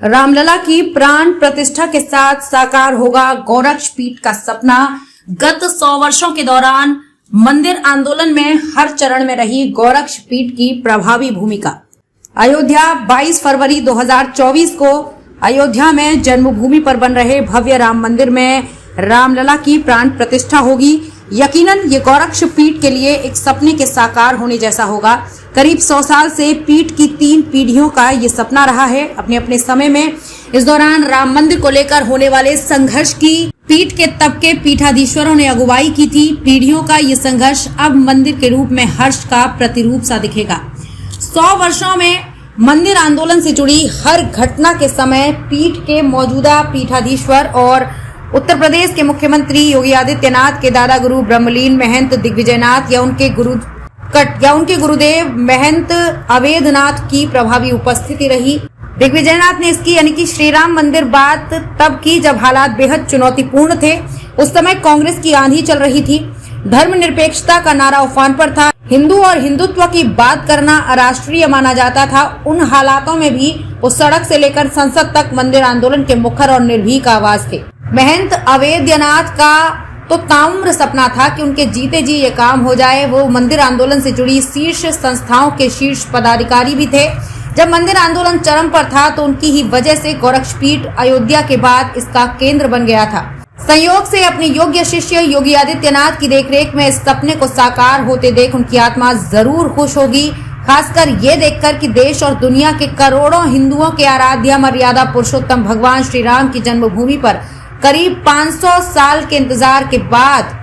रामलला की प्राण प्रतिष्ठा के साथ साकार होगा गोरक्ष पीठ का सपना। गत 100 वर्षों के दौरान मंदिर आंदोलन में हर चरण में रही गोरक्ष पीठ की प्रभावी भूमिका। अयोध्या 22 फरवरी 2024 को अयोध्या में जन्मभूमि पर बन रहे भव्य राम मंदिर में रामलला की प्राण प्रतिष्ठा होगी। यकीनन ये गोरक्ष पीठ के लिए एक सपने के साकार होने जैसा होगा। करीब 100 साल से पीठ की 3 पीढ़ियों का ये सपना रहा है। अपने अपने समय में इस दौरान राम मंदिर को लेकर होने वाले संघर्ष की पीठ के तब के पीठाधीश्वरों ने अगुवाई की थी। पीढ़ियों का ये संघर्ष अब मंदिर के रूप में हर्ष का प्रतिरूप सा दिखेगा। 100 वर्षों में मंदिर आंदोलन से जुड़ी हर घटना के समय पीठ के मौजूदा पीठाधीश्वर और उत्तर प्रदेश के मुख्यमंत्री योगी आदित्यनाथ के दादा गुरु ब्रह्मलीन महंत दिग्विजयनाथ या उनके गुरुदेव महंत अवेद्यनाथ की प्रभावी उपस्थिति रही। दिग्विजयनाथ ने इसकी यानी कि श्री राम मंदिर बात तब की जब हालात बेहद चुनौतीपूर्ण थे। उस समय कांग्रेस की आंधी चल रही थी। धर्मनिरपेक्षता का नारा उफान पर था। हिंदू और हिंदुत्व की बात करना अराष्ट्रीय माना जाता था। उन हालातों में भी वो सड़क से लेकर संसद तक मंदिर आंदोलन के मुखर और निर्भीक आवाज थे। महंत अवेद्यनाथ का तो ताउम्र सपना था कि उनके जीते जी ये काम हो जाए। वो मंदिर आंदोलन से जुड़ी शीर्ष संस्थाओं के शीर्ष पदाधिकारी भी थे। जब मंदिर आंदोलन चरम पर था तो उनकी ही वजह से गोरक्ष पीठ अयोध्या के बाद इसका केंद्र बन गया था। संयोग से अपने योग्य शिष्य योगी आदित्यनाथ की देखरेख में इस सपने को साकार होते देख उनकी आत्मा जरूर खुश होगी। खासकर ये देखकर कि देश और दुनिया के करोड़ों हिंदुओं के आराध्य मर्यादा पुरुषोत्तम भगवान श्री राम की जन्मभूमि पर करीब 500 साल के इंतजार के बाद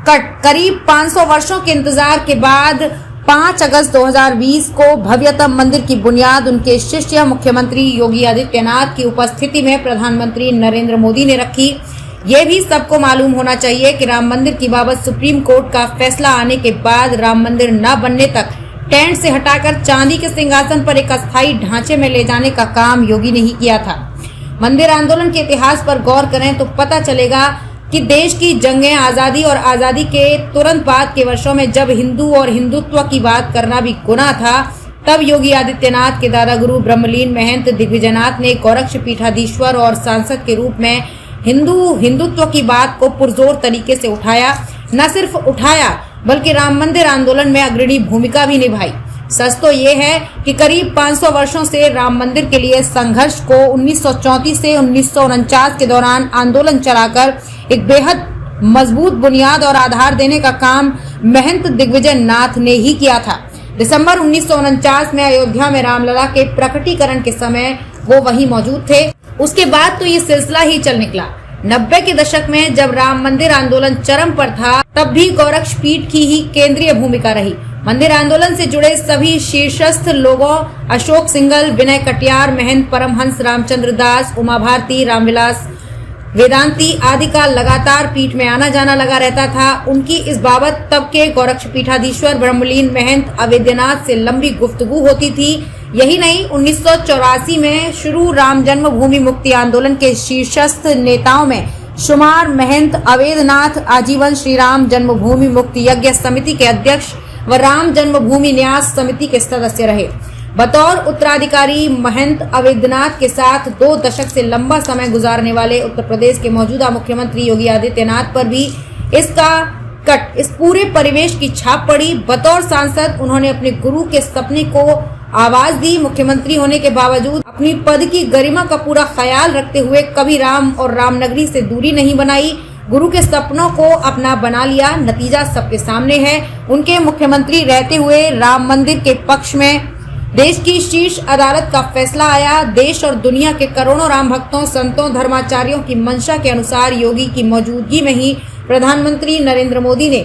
करीब 500 वर्षों के इंतजार के बाद 5 अगस्त 2020 को भव्यतम मंदिर की बुनियाद उनके शिष्य मुख्यमंत्री योगी आदित्यनाथ की उपस्थिति में प्रधानमंत्री नरेंद्र मोदी ने रखी। ये भी सबको मालूम होना चाहिए कि राम मंदिर की बाबत सुप्रीम कोर्ट का फैसला आने के बाद राम मंदिर न बनने तक टेंट से हटाकर चांदी के सिंहासन पर एक अस्थायी ढांचे में ले जाने का काम योगी ने ही किया था। मंदिर आंदोलन के इतिहास पर गौर करें तो पता चलेगा कि देश की जंगें आजादी और आजादी के तुरंत बाद के वर्षों में जब हिंदू और हिंदुत्व की बात करना भी गुनाह था, तब योगी आदित्यनाथ के दादा गुरु ब्रह्मलीन महंत दिग्विजयनाथ ने गोरक्ष पीठाधीश्वर और सांसद के रूप में हिंदुत्व की बात को पुरजोर तरीके से उठाया। न सिर्फ उठाया बल्कि राम मंदिर आंदोलन में अग्रणी भूमिका भी निभाई। सच तो ये है कि करीब 500 वर्षों से राम मंदिर के लिए संघर्ष को 1934 से 1949 के दौरान आंदोलन चलाकर एक बेहद मजबूत बुनियाद और आधार देने का काम महंत दिग्विजयनाथ ने ही किया था। दिसंबर 1949 में अयोध्या में रामलला के प्रकटीकरण के समय वो वहीं मौजूद थे। उसके बाद तो ये सिलसिला ही चल निकला। 90 के दशक में जब राम मंदिर आंदोलन चरम पर था, तब भी गोरक्ष पीठ की ही केंद्रीय भूमिका रही। मंदिर आंदोलन से जुड़े सभी शीर्षस्थ लोगों अशोक सिंघल, विनय कटियार, महंत परमहंस रामचंद्र दास, उमा भारती, रामविलास वेदांती आदि का लगातार पीठ में आना जाना लगा रहता था। उनकी इस बाबत तब के गोरक्ष पीठाधीश्वर ब्रह्मलीन महंत अवेद्यनाथ से लंबी गुफ्तगू होती थी। यही नहीं, 1984 में शुरू राम जन्मभूमि मुक्ति आंदोलन के शीर्षस्थ नेताओं में शुमार महंत अवेद्यनाथ आजीवन श्री राम जन्मभूमि मुक्ति यज्ञ समिति के अध्यक्ष व राम जन्मभूमि न्यास समिति के सदस्य रहे। बतौर उत्तराधिकारी महंत अवेद्यनाथ के साथ 2 दशक से लंबा समय गुजारने वाले उत्तर प्रदेश के मौजूदा मुख्यमंत्री योगी आदित्यनाथ पर भी इस पूरे परिवेश की छाप पड़ी। बतौर सांसद उन्होंने अपने गुरु के सपने को आवाज दी। मुख्यमंत्री होने के बावजूद अपनी पद की गरिमा का पूरा ख्याल रखते हुए कभी राम और रामनगरी से दूरी नहीं बनाई। गुरु के सपनों को अपना बना लिया। नतीजा सबके सामने है। उनके मुख्यमंत्री रहते हुए राम मंदिर के पक्ष में देश की शीर्ष अदालत का फैसला आया। देश और दुनिया के करोड़ों राम भक्तों, संतों, धर्माचार्यों की मंशा के अनुसार योगी की मौजूदगी में ही प्रधानमंत्री नरेंद्र मोदी ने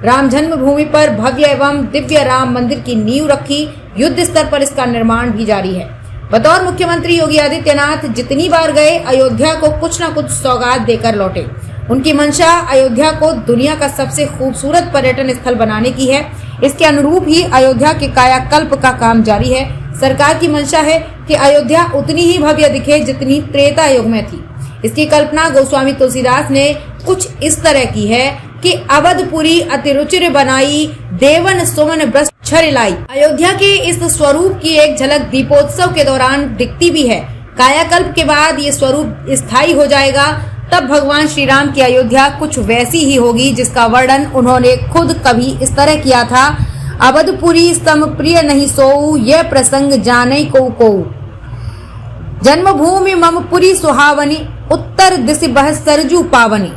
राम जन्मभूमि पर भव्य एवं दिव्य राम मंदिर की नींव रखी। युद्ध स्तर पर इसका निर्माण भी जारी है। बतौर मुख्यमंत्री योगी आदित्यनाथ जितनी बार गए, अयोध्या को कुछ न कुछ सौगात देकर लौटे। उनकी मंशा अयोध्या को दुनिया का सबसे खूबसूरत पर्यटन स्थल बनाने की है। इसके अनुरूप ही अयोध्या के कायाकल्प का काम जारी है। सरकार की मंशा है कि अयोध्या उतनी ही भव्य दिखे जितनी त्रेता युग में थी। इसकी कल्पना गोस्वामी तुलसीदास ने कुछ इस तरह की है कि अवधपुरी अति रुचिर बनाई, देवन सुमन ब्रस छर लाई। अयोध्या के इस स्वरूप की एक झलक दीपोत्सव के दौरान दिखती भी है। कायाकल्प के बाद ये स्वरूप स्थायी हो जाएगा, तब भगवान श्री राम की अयोध्या कुछ वैसी ही होगी जिसका वर्णन उन्होंने खुद कभी इस तरह किया था। अवधपुरी सम प्रिय नहीं सोऊ, यह प्रसंग जाने को जन्मभूमि मम पुरी सुहावनी, उत्तर दिशि बह सरजू पावनी।